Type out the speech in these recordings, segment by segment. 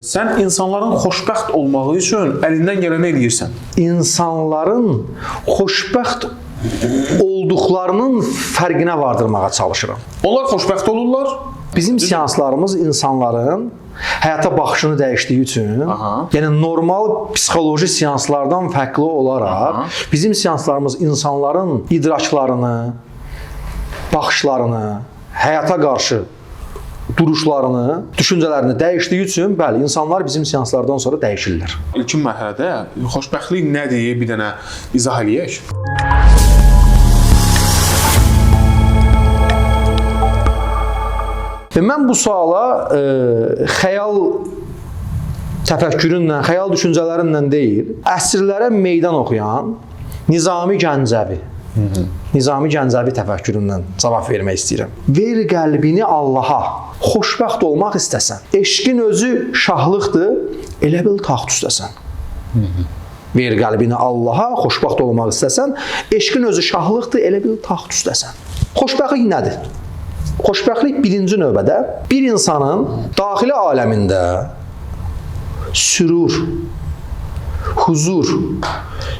Sən insanların xoşbəxt olmağı üçün əlindən gələni eləyirsən. İnsanların xoşbəxt olduqlarının fərqinə vardırmağa çalışıram. Onlar xoşbəxt olurlar. Bizim seanslarımız insanların həyata baxışını dəyişdiyi üçün, yəni normal psixoloji seanslardan fərqli olaraq, bizim seanslarımız insanların idraklarını, baxışlarını, həyata qarşı duruşlarını, düşüncələrini dəyişdiyi üçün, bəli, insanlar bizim seanslardan sonra dəyişirlər. İlkin mərhələdə xoşbəxtlik nədir? Bir dənə izah eləyək. Mən bu suala xəyal təfəkkürünlə, xəyal düşüncələrinlə deyil, əsrlərə meydan oxuyan Nizami Gəncəvi, Nizami Gəncəvi təfəkküründən cavab vermək istəyirəm. Ver qəlbini Allaha, xoşbəxt olmaq istəsən. Eşqin özü şahlıqdır, elə bil taxt üstəsən. Ver qəlbini Allaha, xoşbəxt olmaq istəsən. Eşqin özü şahlıqdır, elə bil taxt üstəsən. Xoşbəxtlik nədir? Xoşbəxtlik birinci növbədə bir insanın daxili aləmində sürur, huzur,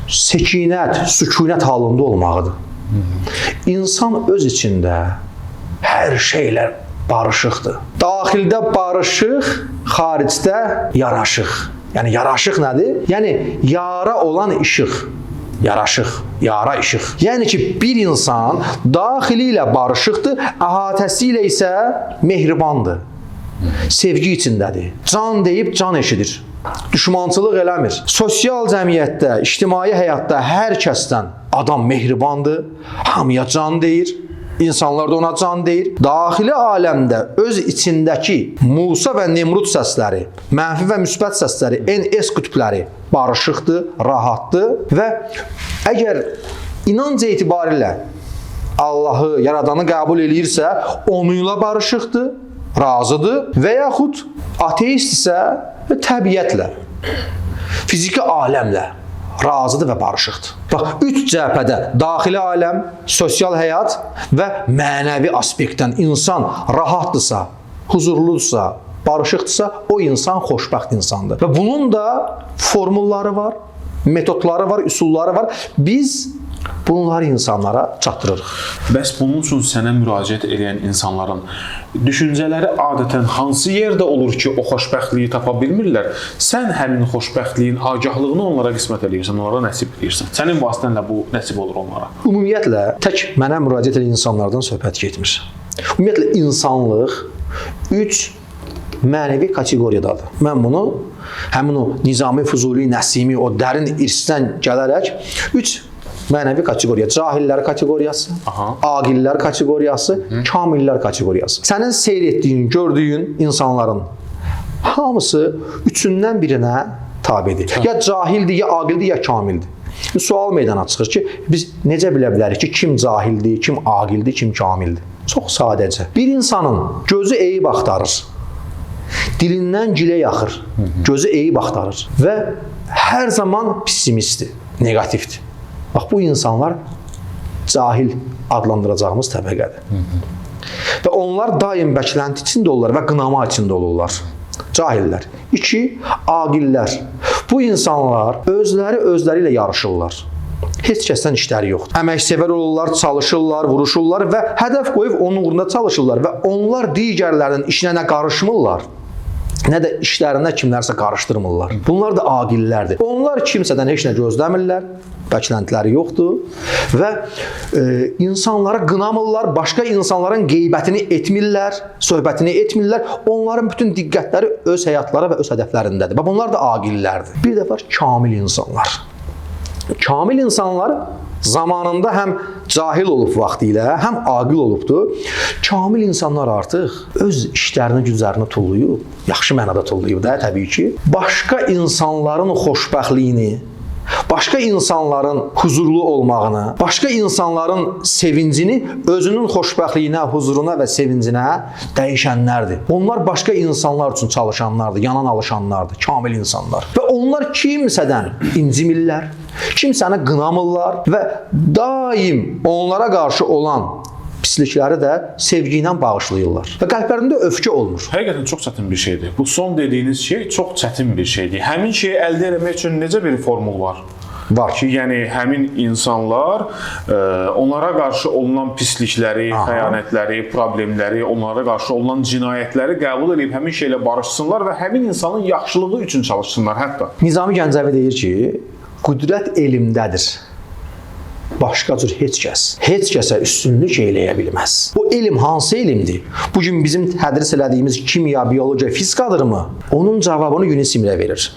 səkinət, sükunət halında olmağıdır. İnsan öz içində hər şeylə barışıqdır. Daxildə barışıq, xaricdə yaraşıq. Yəni yaraşıq nədir? Yəni yara olan işıq. Yaraşıq, yara işıq. Yəni ki, bir insan daxili ilə barışıqdır, əhatəsi ilə isə mehribandır. Sevgi içindədir. Can deyib can eşidir. Düşmançılıq eləmir. Sosial cəmiyyətdə, ictimai həyatda hər kəsdən adam mehribandır, hamıya can deyir. İnsanlar da ona can deyir. Daxili aləmdə öz içindəki Musa və Nemrud səsləri, mənfi və müsbət səsləri, NS qütbləri barışıqdır, rahatdır və əgər inanc etibarilə Allahı, yaradanı qəbul eləyirsə, onunla barışıqdır, razıdır və yaxud ateist isə təbiətlə, fiziki aləmlə razıdır və barışıqdır. Bax, üç cəhbədə daxili aləm, sosial həyat və mənəvi aspektdən insan rahatdırsa, huzurludursa, barışıqdırsa, o insan xoşbəxt insandır. Və bunun da formulları var, metodları var, üsulları var. Biz bunları insanlara çatdırırıq. Bəs bunun üçün sənə müraciət edən insanların düşüncələri adətən hansı yerdə olur ki, o xoşbəxtliyi tapa bilmirlər? Sən həmin xoşbəxtliyin agahlığını onlara qismət eləyirsən, onlara nəsib edirsən. Sənin vasitənlə bu nəsib olur onlara. Ümumiyyətlə, tək mənə müraciət edən insanlardan söhbət getmir. Ümumiyyətlə, insanlıq 3 mənəvi kateqoriyadadır. Mən bunu, həmin o Nizami, Füzuli, Nəsimi, o dərin irsdən gələrək 3 mənəvi kateqoriya, cahillər kateqoriyası, aqillər kateqoriyası, kamillər kateqoriyası. Sənin seyr etdiyin, gördüyün insanların hamısı üçündən birinə tabidir. Ya cahildir, ya aqildir, ya kamildir. Sual meydana çıxır ki, biz necə bilə bilərik ki, kim cahildir, kim aqildir, kim kamildir? Çox sadəcə. Bir insanın gözü eyib axtarır, dilindən gilə yaxır, gözü eyib axtarır və hər zaman pessimistdir, negativdir. Bax, bu insanlar cahil adlandıracağımız təbəqədir. Və onlar daim bəklənti içində olurlar və qınama içində olurlar. Cahillər. 2. Aqillər. Bu insanlar özləri ilə yarışırlar. Heç kəsdən işləri yoxdur. Əməksevər olurlar, çalışırlar, vuruşurlar və hədəf qoyub onun uğrunda çalışırlar və onlar digərlərinin işinə nə qarışmırlar, nə də işlərinə kimlərsə qarışdırmırlar. Bunlar da aqillərdir. Onlar kimsədən heç nə gözləmirlər, bəkləntiləri yoxdur və insanlara qınamırlar, başqa insanların qeybətini etmirlər, söhbətini etmirlər. Onların bütün diqqətləri öz həyatları və öz hədəflərindədir. Və bunlar da aqillərdir. Bir də var kamil insanlar. Kamil insanlar zamanında həm cahil olub vaxtilə, həm aqil olubdur. Kamil insanlar artıq öz işlərini, güclərini tullayıb, yaxşı mənada tullayıb da təbii ki, başqa insanların xoşbəxtliyini, başqa insanların huzurlu olmağını, başqa insanların sevincini özünün xoşbəxtliyinə, huzuruna və sevincinə dəyişənlərdir. Onlar başqa insanlar üçün çalışanlardır, yanan alışanlardır, kamil insanlar. Və onlar kimsədən incimirlər, kimsəni qınamırlar və daim onlara qarşı olan pislikləri də sevgi ilə bağışlayırlar və qəlblərində öfkə olmur. Həqiqətən çox çətin bir şeydir. Bu son dediyiniz şey çox çətin bir şeydir. Həmin şeyi əldə etmək üçün necə bir formul var? Var ki, yəni həmin insanlar onlara qarşı olunan pislikləri, xəyanətləri, problemləri, onlara qarşı olunan cinayətləri qəbul edib həmin şeylə barışsınlar və həmin insanın yaxşılığı üçün çalışsınlar hətta. Nizami Gəncəvi deyir ki, qüdrət elmdədir. Başqa cür heç kəsə üstünlük eləyə bilməz. Bu elm hansı elmdir? Bugün bizim tədris elədiyimiz kimya, biologiya, fizikadırmı? Onun cavabını Yunus Emre verir.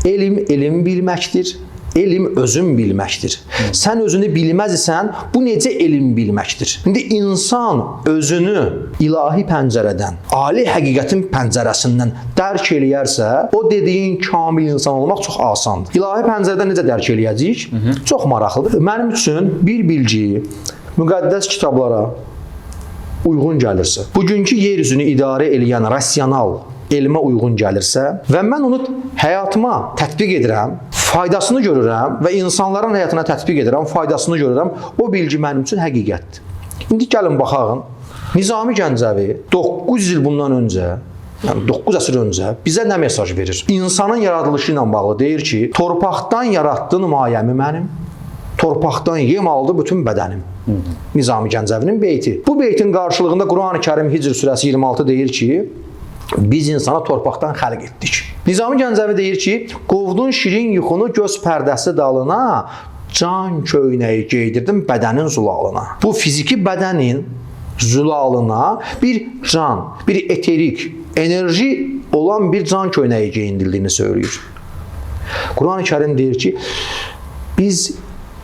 Elm bilməkdir. Elm özün bilməkdir. Sən özünü bilməz isən, bu necə elm bilməkdir? İndi insan özünü ilahi pəncərədən, ali həqiqətin pəncərəsindən dərk eləyərsə, o dediyin kamil insan olmaq çox asandır. İlahi pəncərədən necə dərk eləyəcəyik? Çox maraqlıdır. Mənim üçün bir bilgi müqəddəs kitablara uyğun gəlirsə, bugünkü yer üzünü idarə eləyən rasional elmə uyğun gəlirsə və mən onu həyatıma tətbiq edirəm, faydasını görürəm və insanların həyatına tətbiq edirəm, faydasını görürəm, o bilgi mənim üçün həqiqətdir. İndi gəlin baxaq, Nizami Gəncəvi 900 il bundan öncə, yəni 9 əsr öncə bizə nə mesaj verir? İnsanın yaradılışı ilə bağlı deyir ki, torpaqdan yaratdın mayəmi mənim, torpaqdan yem aldı bütün bədənim. Nizami Gəncəvinin beyti. Bu beytin qarşılığında Qurani-Kərim Hicr surəsi 26 deyir ki, biz insana torpaqdan xəlq etdik. Nizami Gəncəvi deyir ki, qovdun şirin yuxunu göz pərdəsi dalına, can köynəyi geydirdin bədənin zulalına. Bu fiziki bədənin zulalına bir can, bir eterik, enerji olan bir can köynəyi geyindildiyini söylüyor. Qurani-Kərim deyir ki, biz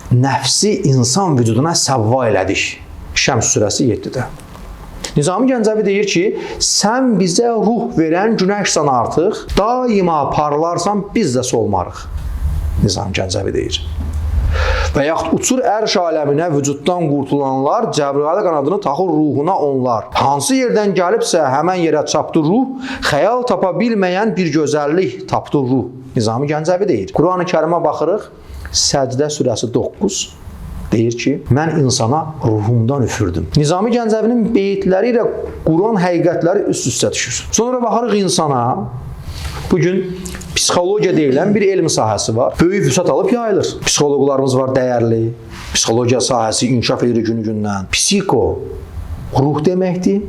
nəfsi insan vücuduna səvva elədik. Şəms surəsi 7-də. Nizami Gəncəvi deyir ki, sən bizə ruh verən günəşsən artıq, daima parlarsan, biz də solmarıq. Nizami Gəncəvi deyir. Və yaxud uçur ərş aləminə vücuddan qurtulanlar, Cəbrailə qanadını taxır ruhuna onlar. Hansı yerdən gəlibsə, həmən yerə çapdı ruh, xəyal tapa bilməyən bir gözəllik tapdı ruh. Nizami Gəncəvi deyir. Qurani-Kərimə baxırıq, Səcdə surəsi 9 deyir ki, mən insana ruhumdan üfürdüm. Nizami Gəncəvinin beytləri ilə Quran həqiqətləri üst-üstə düşür. Sonra baxırıq insana, bugün psixologiya deyilən bir elm sahəsi var. Böyük vüsət alıb yayılır. Psixoloqlarımız var dəyərli. Psixologiya sahəsi inkişaf edir günü-gündən. Psiko, ruh deməkdir.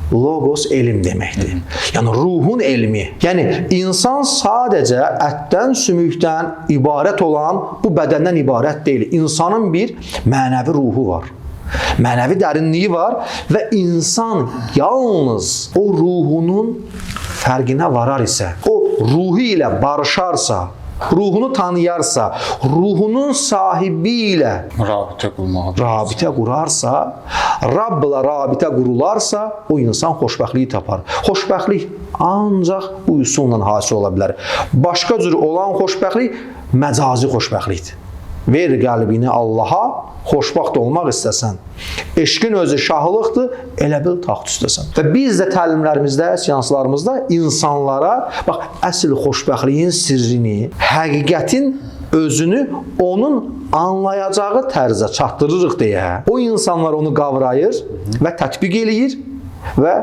Logos elm deməkdir. Yəni ruhun elmi. Yəni insan sadəcə ətdən, sümükdən ibarət olan bu bədəndən ibarət deyil. İnsanın bir mənəvi ruhu var. Mənəvi dərinliyi var və insan yalnız o ruhunun fərqinə varar isə, o ruhu ilə barışarsa, ruhunu tanıyarsa, ruhunun sahibi ilə rabitə qurarsa, Rabbla rabitə qurularsa, o insan xoşbəxtliyi tapar. Xoşbəxtlik ancaq bu üsulla hasil ola bilər. Başqa cür olan xoşbəxtlik məcazi xoşbəxtlikdir. Ver qəlbini Allaha, xoşbəxt olmaq istəsən. Eşqin özü şahlıqdır, elə bil taxt üstəsən. Və biz də təlimlərimizdə, seanslarımızda insanlara, bax, əsl xoşbəxtliyin sirrini, həqiqətin özünü onun anlayacağı tərzə çatdırırıq deyə, o insanlar onu qavrayır və tətbiq eləyir və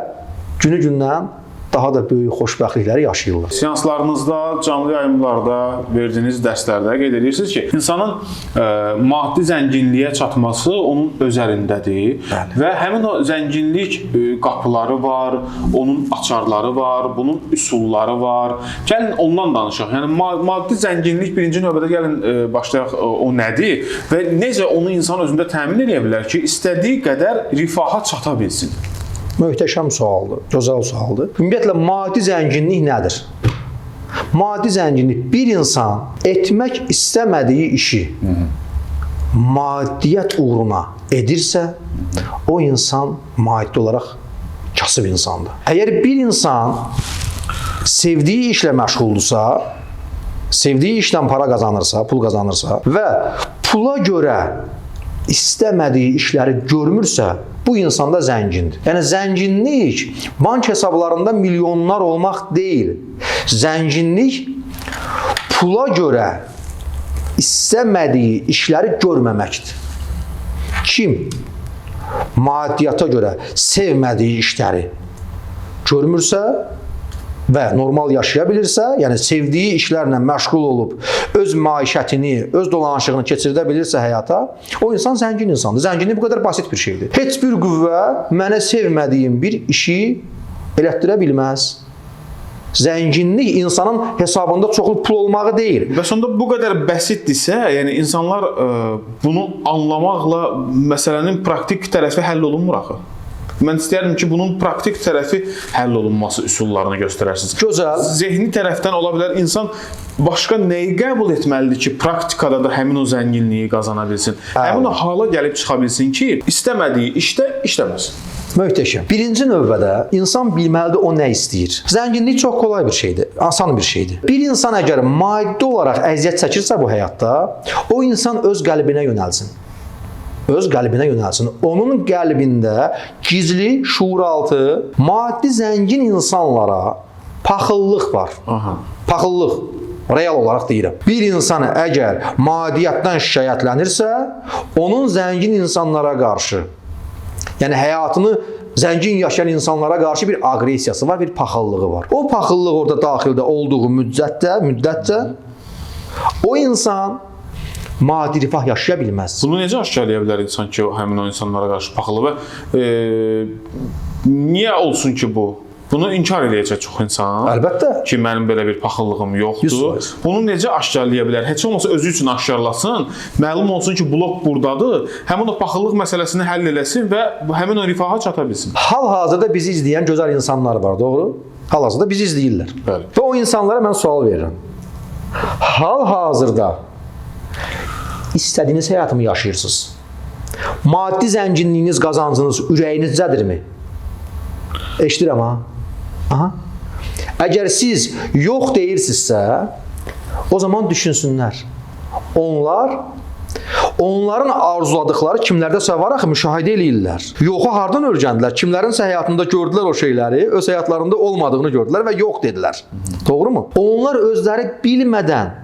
günü-gündən daha da böyük xoşbəxtlikləri yaşayırlar. Seanslarınızda, canlı yayımlarda, verdiyiniz dərslərdə qeyd edirsiniz ki, insanın maddi zənginliyə çatması onun öz əlindədir. Bəli. Və həmin o zənginlik qapıları var, onun açarları var, bunun üsulları var. Gəlin ondan danışaq. Yəni maddi zənginlik birinci növbədə gəlin başlayaq o nədir və necə onu insan özündə təmin edə bilər ki, istədiyi qədər rifaha çata bilsin. Möhtəşəm sualdır, gözəl sualdır. Ümumiyyətlə, maddi zənginlik nədir? Maddi zənginlik bir insan etmək istəmədiyi işi maddiyyət uğruna edirsə, o insan maddi olaraq kasıb insandır. Əgər bir insan sevdiyi işlə məşğuldursa, sevdiyi işdən para qazanırsa, pul qazanırsa və pula görə istəmədiyi işləri görmürsə, bu insanda zəngindir. Yəni, zənginlik bank hesablarında milyonlar olmaq deyil. Zənginlik pula görə istəmədiyi işləri görməməkdir. Kim maddiyata görə sevmədiyi işləri görmürsə və normal yaşaya bilirsə, yəni sevdiyi işlərlə məşğul olub, öz maişətini, öz dolanışığını keçirdə bilirsə həyata, o insan zəngin insandır. Zənginlik bu qədər basit bir şeydir. Heç bir qüvvə mənə sevmədiyim bir işi elətdirə bilməz. Zənginlik insanın hesabında çoxlu pul olmağı deyil. Bəs onda bu qədər bəsitdirsə, yəni insanlar bunu anlamaqla məsələnin praktik tərəfi həll olunmur axı. Mən istəyərdim ki, bunun praktik tərəfi həll olunması üsullarını göstərərsiniz. Gözəl. Zehni tərəfdən ola bilər insan başqa nəyi qəbul etməlidir ki, praktikada da həmin o zənginliyi qazana bilsin. Həmin o hala gəlib çıxa bilsin ki, istəmədiyi işdə işləməsin. Möhtəşəm. Birinci növbədə insan bilməlidir o nə istəyir. Zənginlik çox kolay bir şeydir, asan bir şeydir. Bir insan əgər maddi olaraq əziyyət çəkirsə bu həyatda, o insan öz qəlbinə yönəlsin. Öz qəlbinə yönəlsin. Onun qəlbində gizli, şuuraltı, maddi zəngin insanlara paxıllıq var. Paxıllıq. Real olaraq deyirəm. Bir insan əgər maddiyyatdan şikayətlənirsə, onun zəngin insanlara qarşı, yəni həyatını zəngin yaşayan insanlara qarşı bir aqressiyası var, bir paxıllığı var. O paxıllıq orada daxildə olduğu müddətcə o insan maddi rifah yaşaya bilməz. Bunu necə aşkarlaya bilər insan ki, həmin o insanlara qarşı paxıllı və niyə olsun ki bu? Bunu inkar eləyəcək çox insan. Əlbəttə. Ki, mənim belə bir paxıllığım yoxdur. 100%. Bunu necə aşkarlaya bilər? Heç olmasa özü üçün aşkarlasın, məlum olsun ki, blok buradadır, həmin o paxıllıq məsələsini həll eləsin və həmin o rifaha çata bilsin. Hal-hazırda bizi izləyən gözəl insanlar var, doğru? Hal-hazırda bizi izləyirlər. Bəli. Və o insanlara mən sual verirəm. Hal-hazırda istədiyiniz həyatımı yaşayırsınız? Maddi zənginliyiniz, qazancınız ürəyinizdədirmi? Eşidirəm ha? Aha. Əgər siz yox deyirsinizsə, o zaman düşünsünlər. Onların arzuladıkları kimlərdəsə var axı müşahidə eləyirlər. Yoxu hardan öyrəndilər? Kimlərinsə həyatında gördülər o şeyləri, öz həyatlarında olmadığını gördülər və yox dedilər. Doğrumu? Onlar özləri bilmədən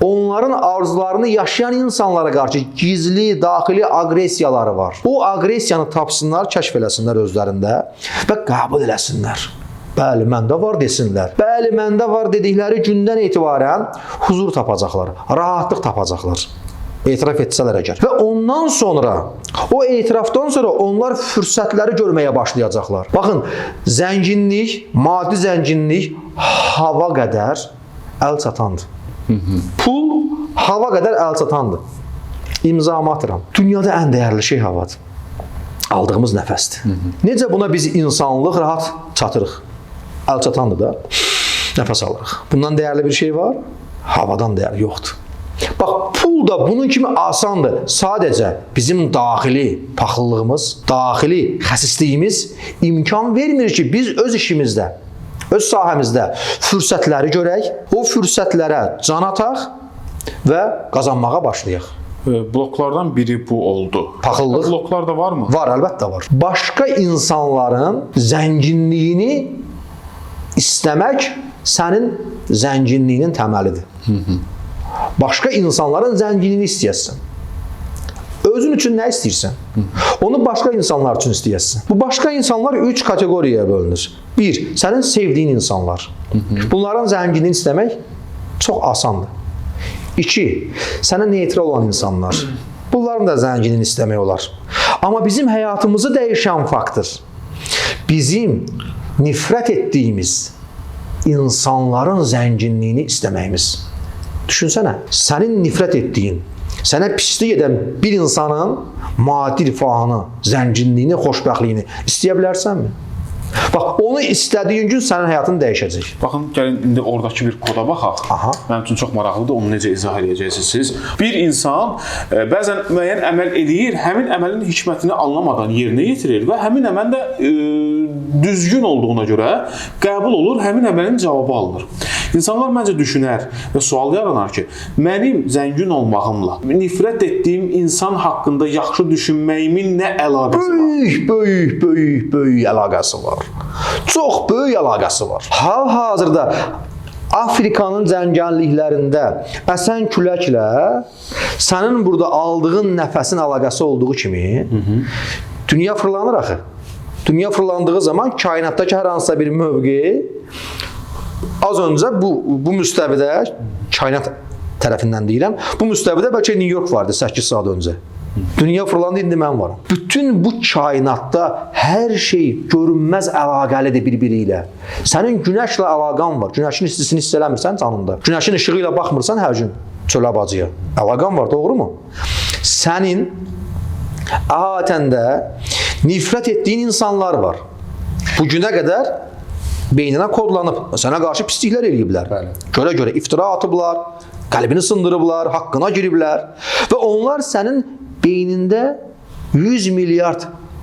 onların arzularını yaşayan insanlara qarşı gizli, daxili aqressiyaları var. O aqressiyanı tapsınlar, kəşf eləsinlər özlərində və qəbul eləsinlər. Bəli, məndə var desinlər. Bəli, məndə var dedikləri gündən etibarən huzur tapacaqlar, rahatlıq tapacaqlar. Etiraf etsələr əgər. Və ondan sonra, o etirafdan sonra onlar fürsətləri görməyə başlayacaqlar. Baxın, zənginlik, maddi zənginlik hava qədər əl çatandır. Pul hava qədər əl çatandır. İmzamı atıram. Dünyada ən dəyərli şey havadır. Aldığımız nəfəsdir. Necə buna biz insanlıq rahat çatırıq? Əl çatandır da, nəfəs alırıq. Bundan dəyərli bir şey var? Havadan dəyərli yoxdur. Bax, pul da bunun kimi asandır. Sadəcə bizim daxili paxıllığımız, daxili xəsisliyimiz imkan vermir ki, biz öz işimizdə, öz sahəmizdə fürsətləri görək, o fürsətlərə can ataq və qazanmağa başlayaq. Bloklardan biri bu oldu. Paxıllıq. Bloklar da varmı? Var, əlbəttə var. Başqa insanların zənginliyini istəmək sənin zənginliyinin təməlidir. Başqa insanların zənginliyini istəyəsən. Özün üçün nə istəyirsən? Onu başqa insanlar üçün istəyəsən. Bu başqa insanlar 3 kateqoriyaya bölünür. 1. Sənin sevdiyin insanlar. Bunların zənginliyini istəmək çox asandır. 2. Sənə neytral olan insanlar. Bunların da zənginliyini istəmək olar. Amma bizim həyatımızı dəyişən faktor bizim nifrət etdiyimiz insanların zənginliyini istəməyimiz. Düşünsənə, sənin nifrət etdiyin, sənə pislik edən bir insanın maddi rifahını, zənginliyini, xoşbəxtliyini istəyə bilərsənmi? Bax, onu istədiyin gün sənin həyatın dəyişəcək. Baxın, gəlin indi oradakı bir koda baxaq. Mənim üçün çox maraqlıdır, onu necə izah edəcəksiniz siz. Bir insan bəzən müəyyən əməl eləyir, həmin əməlin hikmətini anlamadan yerinə yetirir və həmin əməl də düzgün olduğuna görə qəbul olur, həmin əməlin cavabı alınır. İnsanlar məncə düşünər və sual yaranar ki, mənim zəngin olmağımla nifrət etdiyim insan haqqında yaxşı düşünməyimin nə əlaqəsi var? Böyük əlaqəsi var. Çox böyük əlaqəsi var. Hal-hazırda Afrikanın cəngəlliklərində əsən küləklə sənin burada aldığın nəfəsin əlaqəsi olduğu kimi Dünya fırlanır axı. Dünya fırlandığı zaman kainatdakı hər hansısa bir mövqe az öncə bu müstəvidə kainat tərəfindən deyirəm. Bu müstəvidə bəlkə New York vardı 8 saat öncə. Dünya fırlandı, indi mən varım. Bütün bu kainatda hər şey görünməz əlaqəlidir bir-biri ilə. Sənin günəşlə əlaqən var. Günəşin istisini hiss eləmirsən canında. Günəşin işığı ilə baxmırsan hər gün çölə bacıya. Əlaqən var, doğrumu? Sənin əhətəndə nifrət etdiyin insanlar var. Bu günə qədər beyninə kodlanıb, sənə qarşı pisliklər eləyiblər. Görə-görə iftira atıblar, qəlbini sındırıblar, haqqına giriblər və onlar sənin beynində 100 milyard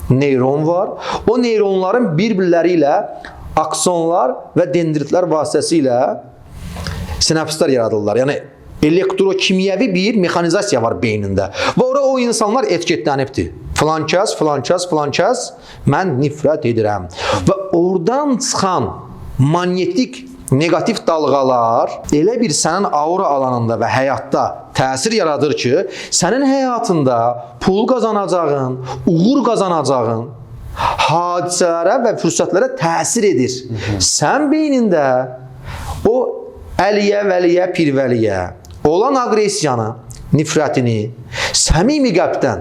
neyron var. O neyronların bir-birləri ilə aksonlar və dendritlər vasitəsilə sinapslar yaradırlar. Yəni elektrokimyəvi bir mexanizasiya var beynində. Və ora o insanlar etiketlənibdir. Filan kəs mən nifrət edirəm. Və oradan çıxan manyetik negativ dalğalar elə bir sənin aura alanında və həyatda təsir yaradır ki, sənin həyatında pul qazanacağın, uğur qazanacağın hadisələrə və fürsətlərə təsir edir. Sən beynində o əliyə, vəliyə, pirvəliyə olan aqresiyanı, nifrətini səmimi qəlbdən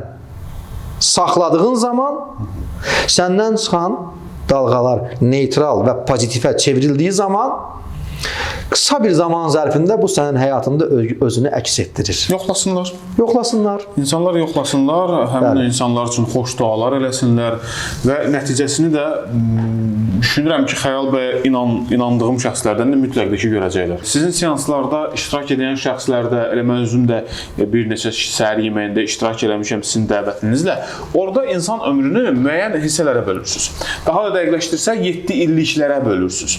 saxladığın zaman səndən çıxan dalğalar neytral və pozitivə çevrildiyi zaman qısa bir zaman zərfində bu sənin həyatında özünü əks etdirir. Yoxlasınlar. Yoxlasınlar. İnsanlar yoxlasınlar, həmin insanlar üçün xoş dualar eləsinlər və nəticəsini də düşünürəm ki, Xəyal bəy inandığım şəxslərdən də mütləq ki, görəcəklər. Sizin seanslarda iştirak edən şəxslərdə, elə mən özüm də bir neçə səhər yeməyində iştirak eləmişəm sizin dəvətinizlə. Orada insan ömrünü müəyyən hissələrə bölürsünüz. Daha da dəqiqləşdirsək, 7 illiklərə bölürsünüz.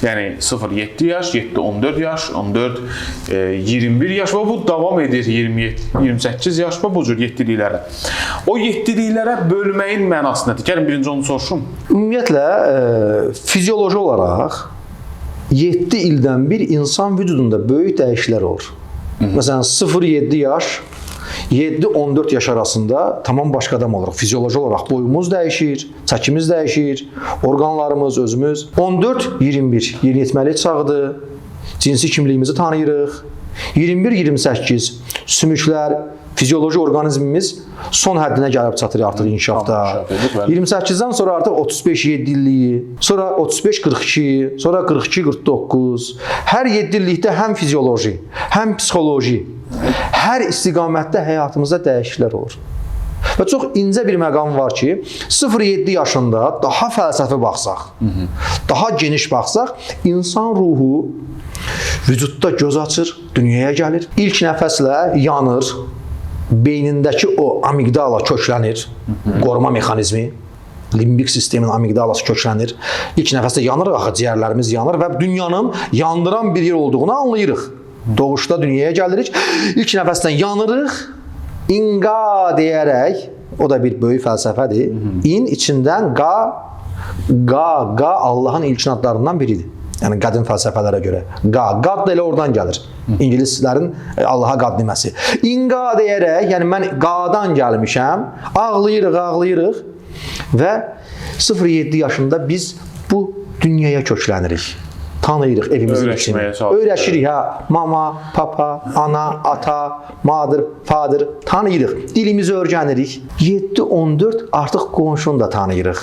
Yəni 0-7 yaş, 7-14 yaş, 14-21 yaş və bu davam edir 27-28 yaş və bu cür 7-liklərə. O 7-liklərə bölməyin mənası nədir? Gəlin birinci onu soruşum. Ümumiyyətlə, fizioloji olaraq 7 ildən bir insan vücudunda böyük dəyişikliklər olur. Məsələn, 0-7 yaş, 7-14 yaş arasında tamam başqa adam oluruq. Fizioloji olaraq boyumuz dəyişir, çəkimiz dəyişir, orqanlarımız, özümüz. 14-21 yeniyetməlik çağıdır, cinsi kimliyimizi tanıyırıq. 21-28 sümüklər, fizioloji orqanizmimiz son həddinə gəlib çatır artıq inkişafda. 28-dən sonra artıq 35-7 illiyi, sonra 35-42, sonra 42-49. Hər 7 illikdə həm fizioloji, həm psixoloji, hər istiqamətdə həyatımızda dəyişikliklər olur. Və çox incə bir məqam var ki, 0-7 yaşında daha fəlsəfi baxsaq, daha geniş baxsaq, insan ruhu vücudda göz açır, dünyaya gəlir. İlk nəfəslə yanır, beynindəki o amigdala köklənir, qoruma mexanizmi, limbik sistemin amigdalası köklənir. İlk nəfəsdə yanır, axı ciyərlərimiz yanır və dünyanın yandıran bir yer olduğunu anlayırıq. Doğuşda dünyaya gəlirik, ilk nəfəsdən yanırıq, inqa deyərək, o da bir böyük fəlsəfədir. İn içindən qa Allahın ilkin adlarından biridir. Yəni qədim fəlsəfələrə görə. Qad da elə oradan gəlir. İngilislərin Allaha qad deməsi. İnqa deyərək, yəni mən qadan gəlmişəm, ağlayırıq və 0-7 yaşında biz bu dünyaya köklənirik. Tanıyırıq evimizin içini. Öyrəşirik, mama, papa, ana, ata, mother, father tanıyırıq. Dilimizi öyrənirik. 7-14 artıq qonşunu da tanıyırıq.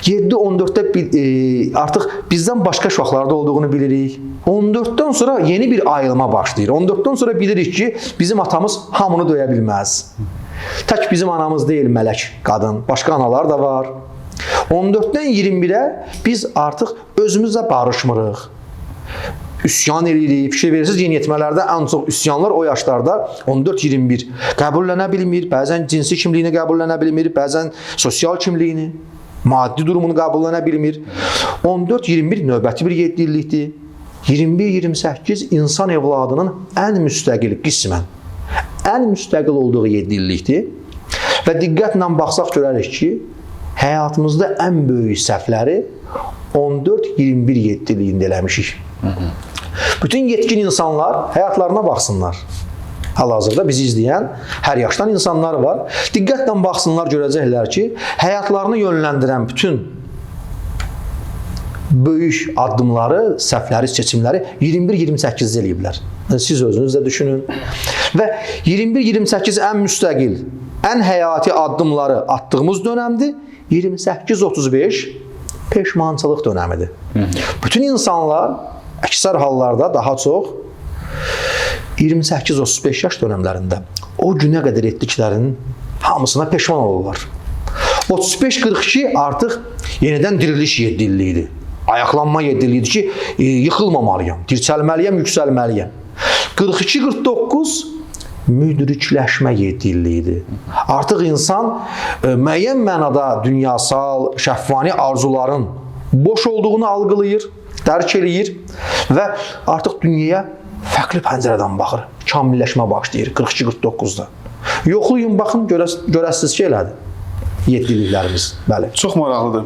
7-14'də artıq bizdən başqa uşaqlarda olduğunu bilirik. 14'dən sonra yeni bir ayılma başlayır. 14'dən sonra bilirik ki, bizim atamız hamını döyə bilməz. Tək bizim anamız deyil mələk qadın, başqa analar da var. 14'dən 21'ə biz artıq özümüzlə barışmırıq. Üsyan edirik. Fikir verirsiniz, yeniyetmələrdə ən çox üsyanlar o yaşlarda 14-21 qəbullənə bilmir, bəzən cinsi kimliyini qəbullənə bilmir, bəzən sosial kimliyini, maddi durumunu qəbullənə bilmir. 14-21 növbəti bir 7 illikdir. 21-28 insan evladının ən müstəqil qismən, ən müstəqil olduğu 7 illikdir. Və diqqətlə baxsaq görərik ki, həyatımızda ən böyük səhvləri 14-21-7 illiyində eləmişik. Bütün yetkin insanlar həyatlarına baxsınlar. Hal-hazırda bizi izləyən hər yaşdan insanlar var. Diqqətlə baxsınlar, görəcəklər ki, həyatlarını yönləndirən bütün böyük addımları, səhvləri, seçimləri 21-28-də eləyiblər. Siz özünüz də düşünün. Və 21-28 ən müstəqil, ən həyati addımları atdığımız dönəmdir. 28-35 peşmançılıq dönəmidir. Bütün insanlar əksər hallarda daha çox 28-35 yaş dönəmlərində o günə qədər etdiklərinin hamısına peşman olurlar. 35-42 artıq yenidən diriliş 7 illiyidir. Ayaqlanma 7 illiyidir ki, yıxılmamalıyam, dirçəlməliyəm, yüksəlməliyəm. 42-49 müdrikləşmə 7 illiyidir. Artıq insan müəyyən mənada dünyasal, şəhvani arzuların boş olduğunu algılayır, dərk eləyir və artıq dünyaya fərqli pəncərədən baxır. Kamilləşmə başlayır 42-49-da. Yoxlayın, baxın, görəsiniz ki, elədir. 7 illiklərimiz, bəli. Çox maraqlıdır.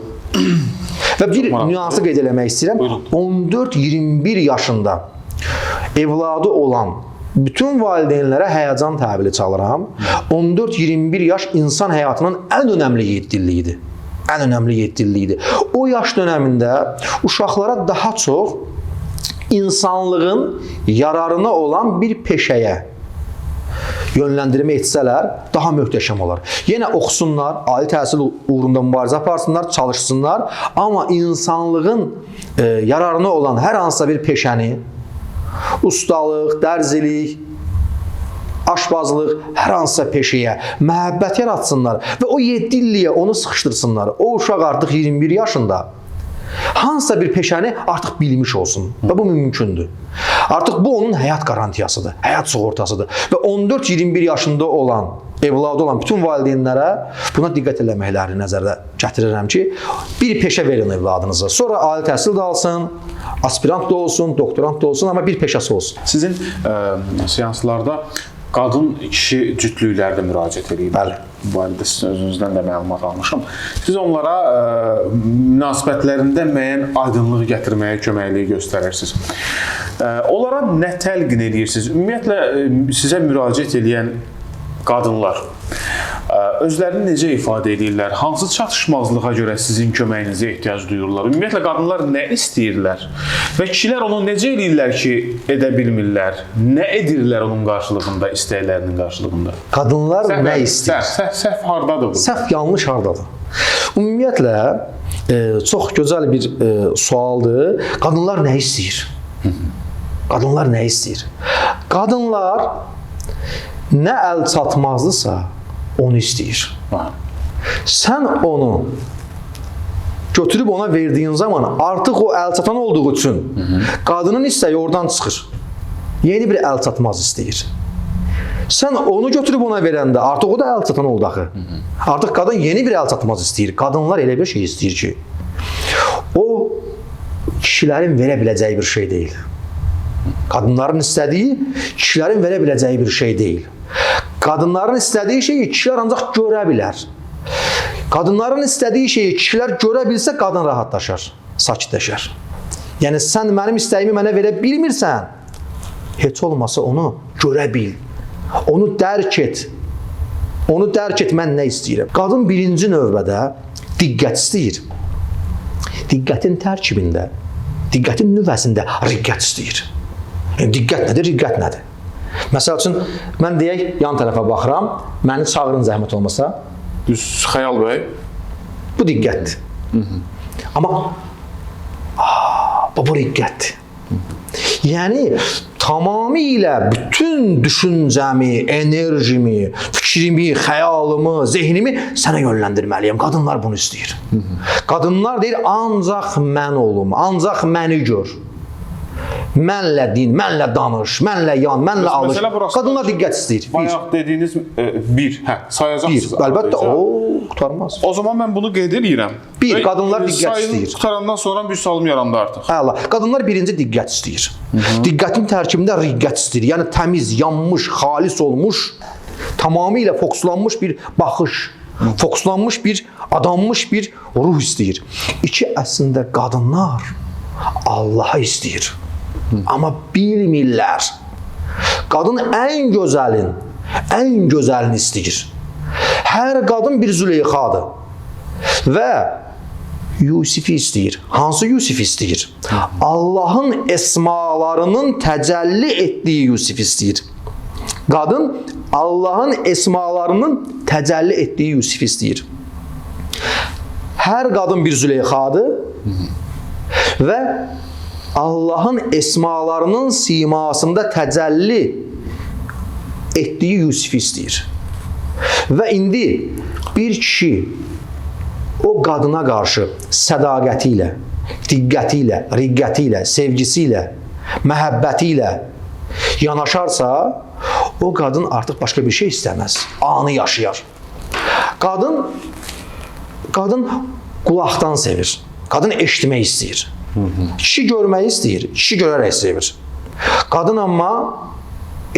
Və bir nüansı qeyd eləmək istəyirəm. 14-21 yaşında evladı olan bütün valideynlərə həyəcan təbili çalıram. 14-21 yaş insan həyatının ən önəmli 7 illiyidir. Ən önəmli 7 illiyidir. O yaş dönəmində uşaqlara daha çox insanlığın yararına olan bir peşəyə yönləndirmə etsələr, daha möhtəşəm olar. Yenə oxusunlar, ali təhsil uğrunda mübarizə aparsınlar, çalışsınlar, amma insanlığın yararına olan hər hansısa bir peşəni, ustalıq, dərzilik, aşbazlıq, hər hansısa peşəyə məhəbbət yaratsınlar və o 7 illiyə onu sıxışdırsınlar. O uşaq artıq 21 yaşında hansısa bir peşəni artıq bilmiş olsun və bu mümkündür. Artıq bu onun həyat qarantiyasıdır, həyat sığortasıdır və 14-21 yaşında olan, evladı olan bütün valideynlərə buna diqqət eləməkləri nəzərdə gətirirəm ki, bir peşə verin evladınıza. Sonra ali təhsil də alsın, aspirant da olsun, doktorant da olsun, amma bir peşəsi olsun. Sizin seanslarda qadın-kişi cütlüklərdə müraciət edib. Bəli. Bu barədə sizin özünüzdən də məlumat almışam. Siz onlara münasibətlərində müəyyən aydınlıq gətirməyə köməkliyi göstərirsiniz. Onlara nə təlqin edirsiniz? Ümumiyyətlə, sizə müraciət edən qadınlar özlərini necə ifadə edirlər? Hansı çatışmazlığa görə sizin köməyinizə ehtiyac duyurlar? Ümumiyyətlə, qadınlar nə istəyirlər? Və kişilər onu necə edirlər ki, edə bilmirlər? Nə edirlər onun qarşılığında, istəklərinin qarşılığında? Qadınlar nə istəyir? Səhv hardadır bu? Səhv, yanlış hardadır? Ümumiyyətlə, çox gözəl bir sualdır. Qadınlar nə istəyir? Qadınlar nə istəyir? Qadınlar nə əl çatmazdısa, onu istəyir. Sən onu götürüb ona verdiyin zaman artıq o əl çatan olduğu üçün qadının istəyi oradan çıxır. Yeni bir əl çatmaz istəyir. Sən onu götürüb ona verəndə artıq o da əl çatan oldu axı. Artıq qadın yeni bir əl çatmaz istəyir. Qadınlar elə bir şey istəyir ki, o kişilərin verə biləcəyi bir şey deyil. Qadınların istədiyi kişilərin verə biləcəyi bir şey deyil. Qadınların istədiyi şeyi kişilər ancaq görə bilər. Qadınların istədiyi şeyi kişilər görə bilsə, qadın rahatlaşar, sakitləşər. Yəni, sən mənim istəyimi mənə verə bilmirsən, heç olmasa onu görə bil. Onu dərk et. Onu dərk et, mən nə istəyirəm. Qadın birinci növbədə diqqət istəyir. Diqqətin tərkibində, diqqətin nüvəsində riqqət istəyir. Yəni, diqqət nədir, riqqət nədir? Məsəl üçün, mən deyək, yan tərəfə baxıram, məni çağırın zəhmət olmasa. Düz, Xəyal bəy. Bu diqqətdir. Amma bu riqqətdir. Yəni, tamamilə bütün düşüncəmi, enerjimi, fikrimi, xəyalımı, zehnimi sənə yönləndirməliyəm. Qadınlar bunu istəyir. Qadınlar deyir, ancaq mən olum, ancaq məni gör. Mənlə din, mənlə danış, mənlə yan, mənlə alış. Qadınlar diqqət istəyir. Bayaq dediyiniz bir, sayacaqsınız. Bir, əlbəttə, o qutarmaz. O zaman mən bunu qeyd edirəm. Bir, qadınlar diqqət istəyir. Sayını qutarandan sonra bir sualım yarandı artıq. Əla, qadınlar birinci diqqət istəyir. Diqqətin tərkibində riqqət istəyir. Yəni, təmiz, yanmış, xalis olmuş, tamamilə fokuslanmış bir baxış, fokuslanmış bir, adanmış bir ruh istəyir. İki, əslində qadınlar Allaha istəyir. Amma bilmirlər. Qadın ən gözəlini istəyir. Hər qadın bir Züleyxadır. Və Yusifi istəyir. Hansı Yusifi istəyir? Allahın esmalarının təcəlli etdiyi Yusifi istəyir. Qadın Allahın esmalarının təcəlli etdiyi Yusifi istəyir. Hər qadın bir Züleyxadır və Allahın esmalarının simasında təcəlli etdiyi Yusifi istəyir. Və indi bir kişi o qadına qarşı sədaqəti ilə, diqqəti ilə, riqqəti ilə, sevgisi ilə, məhəbbəti ilə yanaşarsa, o qadın artıq başqa bir şey istəməz. Anı yaşayar. Qadın qulaqdan sevir. Qadın eşitmək istəyir. Kişi görmək istəyir. Kişi görərək sevir. Qadın amma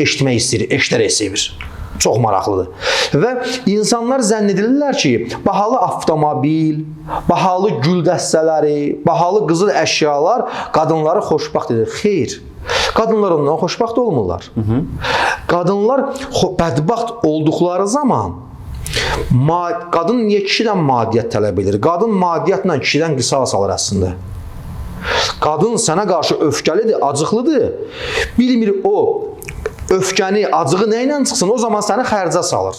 eşitmək istəyir, eşidərək sevir. Çox maraqlıdır. Və insanlar zənn edirlər ki, bahalı avtomobil, bahalı gül dəstələri, bahalı qızıl əşyalar qadınları xoşbəxt edir. Xeyr. Qadınlar ondan xoşbəxt olmurlar. Qadınlar bədbəxt olduqları zaman qadın niyə kişidən maddiyyət tələb edir? Qadın maddiyyətlə kişidən qisas alır əslində. Qadın sənə qarşı öfkəlidir, acıqlıdır. Bilmir o öfkəni, acığı nə ilə çıxsın, o zaman səni xərcə salır.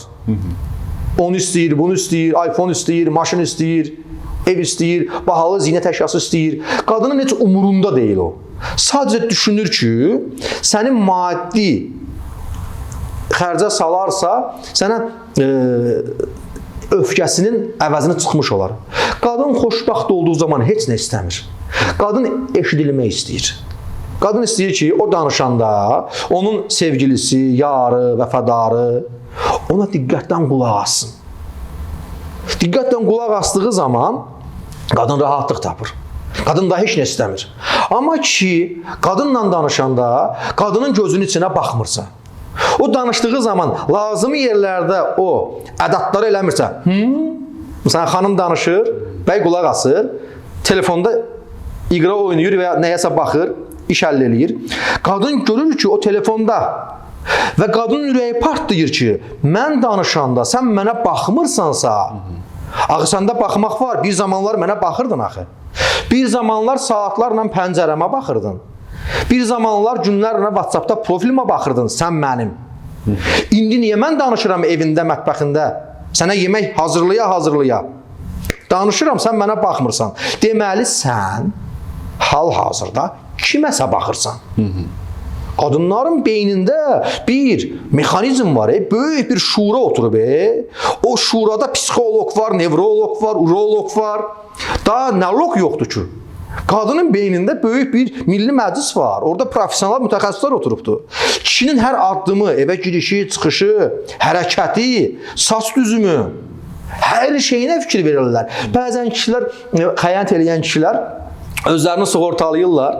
Onu istəyir, bunu istəyir, iPhone istəyir, maşın istəyir, ev istəyir, bahalı zinət əşyası istəyir. Qadının heç umurunda deyil o. Sadəcə düşünür ki, sənin maddi xərcə salarsa, sənə öfkəsinin əvəzini çıxmış olar. Qadın xoşbəxt olduğu zaman heç nə istəmir. Qadın eşidilmək istəyir. Qadın istəyir ki, o danışanda onun sevgilisi, yarı, vəfadarı ona diqqətdən qulaq assın. Diqqətdən qulaq asdığı zaman qadın rahatlıq tapır. Qadın da heç nə istəmir. Amma ki, qadınla danışanda qadının gözünün içinə baxmırsa, o danışdığı zaman lazımi yerlərdə o ədadları eləmirsə, məsələn, xanım danışır, bəy qulaq asır, telefonda iqra oynayır və nəyəsə baxır, iş həll eləyir. Qadın görür ki, o telefonda və qadının ürəyi partlayır ki, mən danışanda sən mənə baxmırsansa, axı səndə baxmaq var, bir zamanlar mənə baxırdın axı. Bir zamanlar saatlarla pəncərəmə baxırdın. Bir zamanlar günlərlə WhatsAppda profilimə baxırdın, sən mənim. İndi niyə mən danışıram evində, mətbəxində, sənə yemək hazırlaya. Danışıram, sən mənə baxmırsan. Deməli, sən hal-hazırda kiməsə baxırsan. Qadınların beynində bir mexanizm var, böyük bir şura oturub. O şurada psixoloq var, nevroloq var, uroloq var. Daha nəlog yoxdur ki. Qadının beynində böyük bir milli məclis var. Orada professional mütəxəssislər oturubdur. Kişinin hər addımı, evə girişi, çıxışı, hərəkəti, saç düzümü, hər şeyinə fikir verirlər. Bəzən kişilər, xəyanət eləyən kişilər özlərini sığortalayırlar.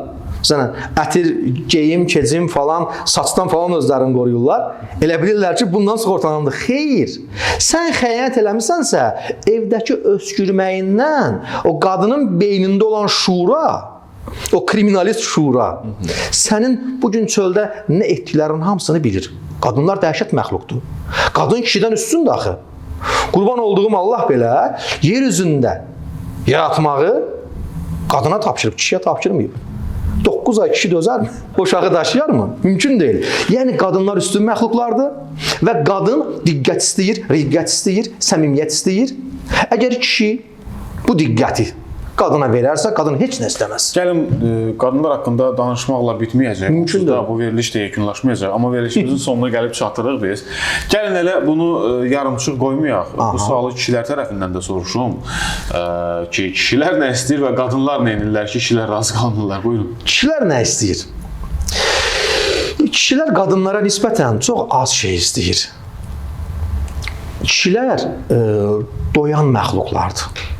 Məsələn, ətir, geyim, keçim falan, saçdan falan özlərini qoruyurlar. Elə bilirlər ki, bundan sığortalandı. Xeyr, sən xəyanət eləmisənsə, evdəki öskürməyindən o qadının beynində olan şura, o kriminalist şura, sənin bugün çöldə nə etdiklərinin hamısını bilir. Qadınlar dəhşət məxluqdur. Qadın kişidən üstündür axı. Qurban olduğum Allah belə yer üzündə yaratmağı qadına tapşırıb, kişiyə tapşırmayıb. 9 ay kişi dözərmi? Uşağı daşıyar mı? Mümkün deyil. Yəni, qadınlar üstün məxluqlardır və qadın diqqət istəyir, riqqət istəyir, səmimiyyət istəyir. Əgər kişi bu diqqəti qadına verərsə, qadın heç nə istəməz. Gəlin, qadınlar haqqında danışmaqla bitməyəcək. Mümkündür. Bu veriliş də yekunlaşmayacaq. Amma verilişimizin sonuna gəlib çatırıq biz. Gəlin elə bunu yarımçıq qoymayaq. Bu sualı kişilər tərəfindən də soruşum. Ki, kişilər nə istəyir və qadınlar nə edirlər ki, kişilər razı qalmırlar. Buyurun. Kişilər nə istəyir? Kişilər qadınlara nisbətən çox az şey istəyir. Kişilər doyan məxluqlardır.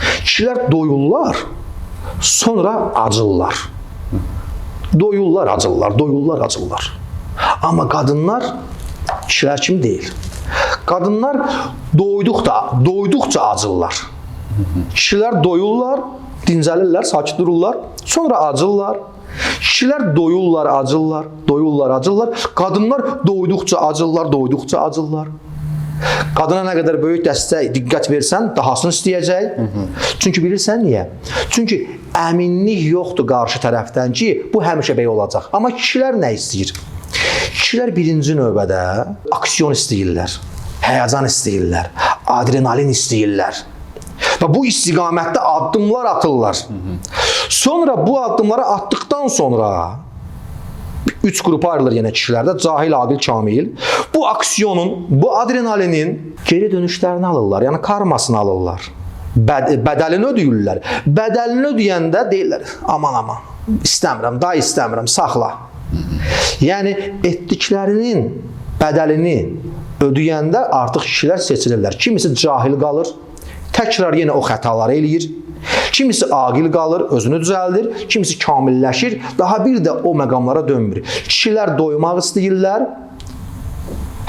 Kişilər doyurlar, sonra acırlar. Doyurlar, acırlar. Amma qadınlar kişilər kimi deyil. Qadınlar doyduqca acırlar. Kişilər doyurlar, dincəlirlər, sakit dururlar, sonra acırlar. Kişilər doyurlar, acırlar, doyurlar, acırlar. Qadınlar doyduqca acırlar, doyduqca acırlar. Qadına nə qədər böyük dəstək, diqqət versən, dahasını istəyəcək. Çünki bilirsən niyə? Çünki əminlik yoxdur qarşı tərəfdən ki, bu həmişə belə olacaq. Amma kişilər nə istəyir? Kişilər birinci növbədə aksiyon istəyirlər, həyəcan istəyirlər, adrenalin istəyirlər. Və bu istiqamətdə addımlar atırlar. Sonra bu addımları atdıqdan sonra 3 qrupa ayrılır yenə kişilərdə, cahil, aqil, kamil. Bu aksiyonun, bu adrenalinin geri dönüşlərini alırlar, yəni karmasını alırlar. Bədəlini ödəyirlər. Bədəlini ödəyəndə deyirlər, aman, istəmirəm, daha istəmirəm, saxla. Yəni, etdiklərinin bədəlini ödəyəndə artıq kişilər seçilirlər. Kimisi cahil qalır, təkrar yenə o xətaları eləyir. Kimisi aqil qalır, özünü düzəldir, kimisi kamilləşir, daha bir də o məqamlara dönmür. Kişilər doymaq istəyirlər,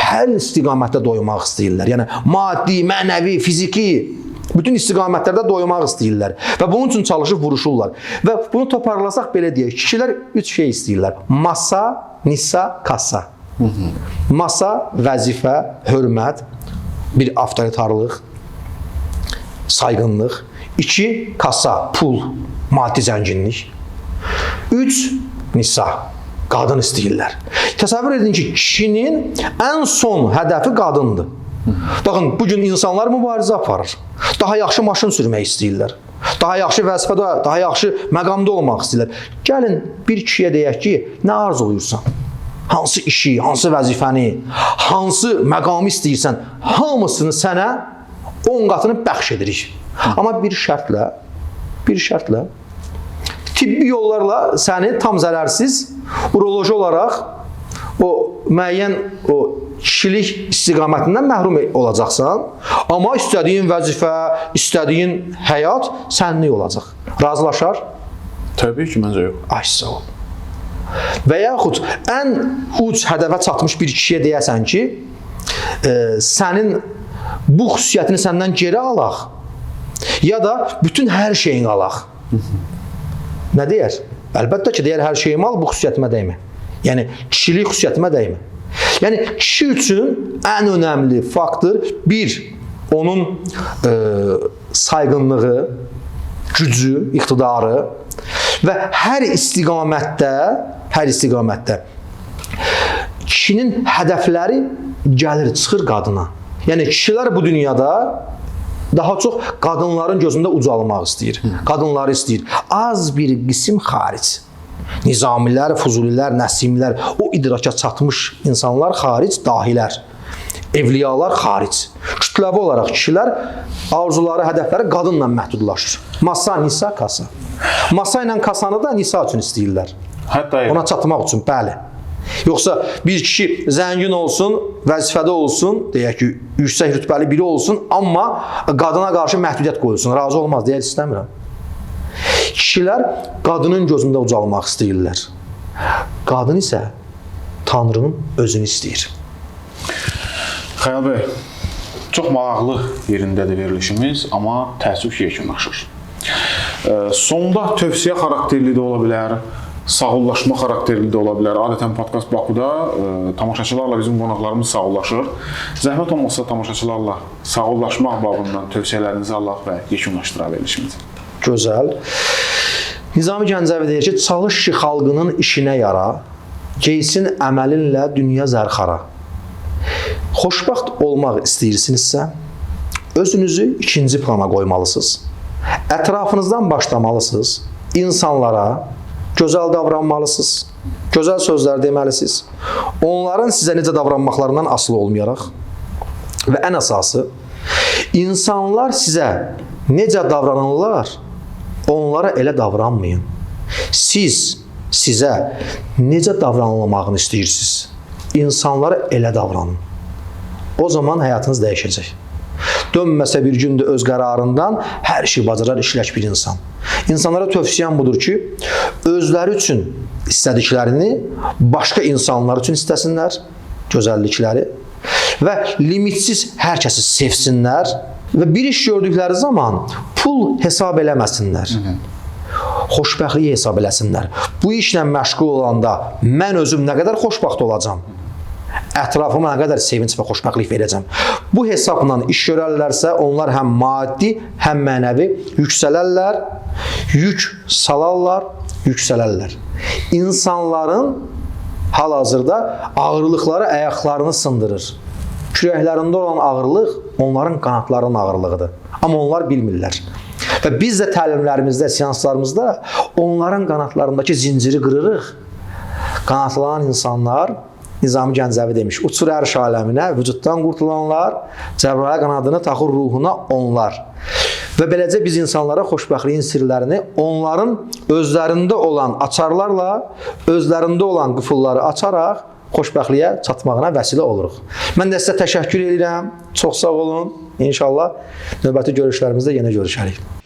hər istiqamətdə doymaq istəyirlər. Yəni, maddi, mənəvi, fiziki, bütün istiqamətlərdə doymaq istəyirlər. Və bunun üçün çalışıb vuruşurlar. Və bunu toparlasaq belə deyək, kişilər 3 şey istəyirlər. Masa, nisa, kassa. Masa, vəzifə, hörmət, bir avtoritarlıq, sayğınlıq. 2. Kassa, pul, maddi zənginlik. 3. Nisa, qadın istəyirlər. Təsəvvür edin ki, kişinin ən son hədəfi qadındır. Baxın, bugün insanlar mübarizə aparır. Daha yaxşı maşın sürmək istəyirlər. Daha yaxşı vəzifədə, daha yaxşı məqamda olmaq istəyirlər. Gəlin, bir kişiyə deyək ki, nə arzuluyursan? Hansı işi, hansı vəzifəni, hansı məqamı istəyirsən, hamısını sənə 10 qatını bəxş edirik. Amma bir şərtlə, tibbi yollarla səni tam zərərsiz, uroloji olaraq o müəyyən o kişilik istiqamətindən məhrum olacaqsan, amma istədiyin vəzifə, istədiyin həyat sənlik olacaq. Razılaşar? Təbii ki, məncə yox. Ay, sağ ol. Və yaxud ən uc hədəfə çatmış bir kişiyə deyəsən ki, sənin bu xüsusiyyətini səndən geri alaq, ya da bütün hər şeyini alaq. Nə deyər? Əlbəttə ki, deyər hər şeyimi al, bu xüsusiyyətimə dəymə. Yəni, kişilik xüsusiyyətimə dəymə. Yəni, kişi üçün ən önəmli faktor bir, onun sayğınlığı, gücü, iqtidarı və hər istiqamətdə kişinin hədəfləri gəlir, çıxır qadına. Yəni, kişilər bu dünyada daha çox qadınların gözündə ucalmaq istəyir. Qadınları istəyir. Az bir qism xaric. Nizamilər, Fuzulilər, Nəsimlər, o idraka çatmış insanlar xaric, dahilər, evliyalar xaric. Kütləvi olaraq kişilər arzuları, hədəfləri qadınla məhdudlaşır. Masa, nisa, kasa. Masa ilə kasanı da nisa üçün istəyirlər. Hətta ona çatmaq üçün, bəli. Yoxsa bir kişi zəngin olsun, vəzifədə olsun, deyək ki, yüksək rütbəli biri olsun, amma qadına qarşı məhdudiyyət qoyulsun, razı olmaz, deyək, istəmirəm. Kişilər qadının gözündə ucalmaq istəyirlər. Qadın isə Tanrının özünü istəyir. Xəyal bəy, çox maraqlı yerindədir verilişimiz, amma təəssüf ki, yekunlaşır. Sonda tövsiyə xarakterli də ola bilər, sağollaşma xarakterli də ola bilər. Adətən Podkast Bakuda tamaşaçılarla bizim qonaqlarımız sağollaşır. Zəhmət olmasa tamaşaçılarla sağollaşmaq babından tövsiyələrinizi alaq və yekunlaşdıraq verilişimizi. Gözəl. Nizami Gəncəvi deyir ki, çalış ki, xalqının işinə yara, geysin əməlinlə dünya zərxara. Xoşbəxt olmaq istəyirsinizsə, özünüzü ikinci plana qoymalısınız. Ətrafınızdan başlamalısınız. İnsanlara gözəl davranmalısınız, gözəl sözlər deməlisiniz. Onların sizə necə davranmaqlarından asılı olmayaraq və ən əsası, insanlar sizə necə davranırlar, onlara elə davranmayın. Siz sizə necə davranılmağını istəyirsiniz, insanlara elə davranın. O zaman həyatınız dəyişəcək. Dönməsə bir gündə öz qərarından hər şey bacarar, işlək bir insan. İnsanlara tövsiyəm budur ki, özləri üçün istədiklərini başqa insanlar üçün istəsinlər, gözəllikləri və limitsiz hər kəsi sevsinlər və bir iş gördükləri zaman pul hesab eləməsinlər. xoşbəxtliyi hesab eləsinlər. Bu işlə məşğul olanda mən özüm nə qədər xoşbəxt olacam? Ətrafıma nə qədər sevinç və xoşbəxtlik verəcəm. Bu hesabla iş görərlərsə, onlar həm maddi, həm mənəvi yüksələrlər, yük salarlar, yüksələrlər. İnsanların hal-hazırda ağırlıqları ayaqlarını sındırır. Kürəklərində olan ağırlıq onların qanatlarının ağırlığıdır. Amma onlar bilmirlər. Və biz də təlimlərimizdə, seanslarımızda onların qanatlarındakı zinciri qırırıq. Qanatlanan insanlar, Nizami Gəncəvi demiş, uçur ərş aləminə, vücuddan qurtulanlar, Cəbrayıl qanadını taxır ruhuna onlar. Və beləcə biz insanlara xoşbəxtliyin sirlərini onların özlərində olan açarlarla, özlərində olan qıfılları açaraq xoşbəxtliyə çatmağına vəsilə oluruq. Mən də sizə təşəkkür edirəm. Çox sağ olun. İnşallah növbəti görüşlərimizdə yenə görüşərik.